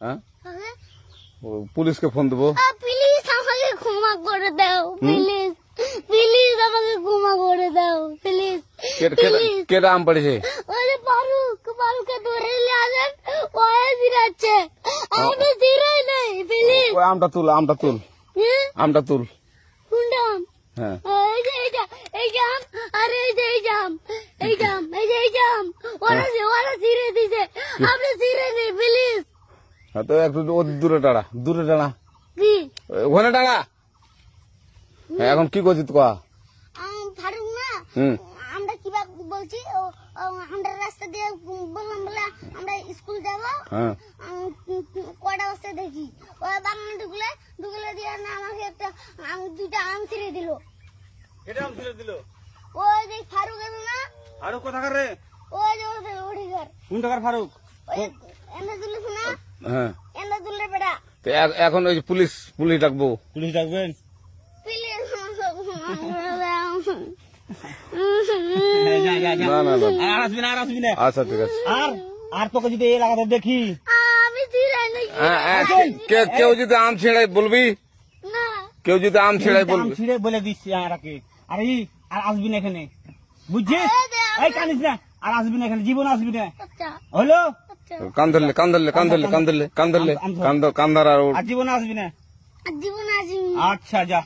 হ্যাঁ পুলিশকে ফোন দেবো। প্লিজ আমাকে ক্ষমা করে দাও, প্লিজ প্লিজ আমাকে ক্ষমা করে দাও প্লিজ। কেটা আম পড়েছে? ওরে ফারুককে ধরে নিয়ে আসেন, ওয়ে জিরাচ্ছে, আমি জিরাই নাই, প্লিজ। ওই আমটা তুল আমটা তুল কোনটা আম? হ্যাঁ এই যে এই জাম, আরে এই জাম ওরা জিরে দিছে, আপনি জিরে নেই প্লিজ। তো একটু দূরে টাড়া কি ওখানে টাড়া। এখন কি করছিস কয়া? ফারুক না, আমরা কিভাবে বলছি, আমরা রাস্তা দিয়ে বললাম বলে আমরা স্কুল যাবো, কটা বস্তা দেখি ওই বাগানে ঢুকলে দিয়ে না আমাকে একটা দুইটা আম ছিঁড়ে দিল। কেটে আম ছিঁড়ে দিল? ওই যে ফারুক এলো না, ফারুক কোথাকার রে? ওই যে ওঠিকার। কোন টাকার ফারুক? এনে তুলিস না? হ্যাঁ এনে তুললে বেটা। এখন ওই পুলিশ ডাকবো? পুলিশ ডাকবেন? আচ্ছা ঠিক আছে। আর তোকে যদি এই লাগাতে দেখি, আমি ছিঁড়াই নাকি? কেউ যদি আম ছিঁড়াই বলবি, না কেউ যদি আম ছিঁড়াই বলবি। ছিঁড়ে বলে দিচ্ছি আমাকে, আর আসবি না এখানে, বুঝছিস? এই কানিস না, আর আসবি না এখানে, জীবন আসবি না, হলো? কান্দার আর জীবন আসবি না। জীবন আসবি। আচ্ছা যা।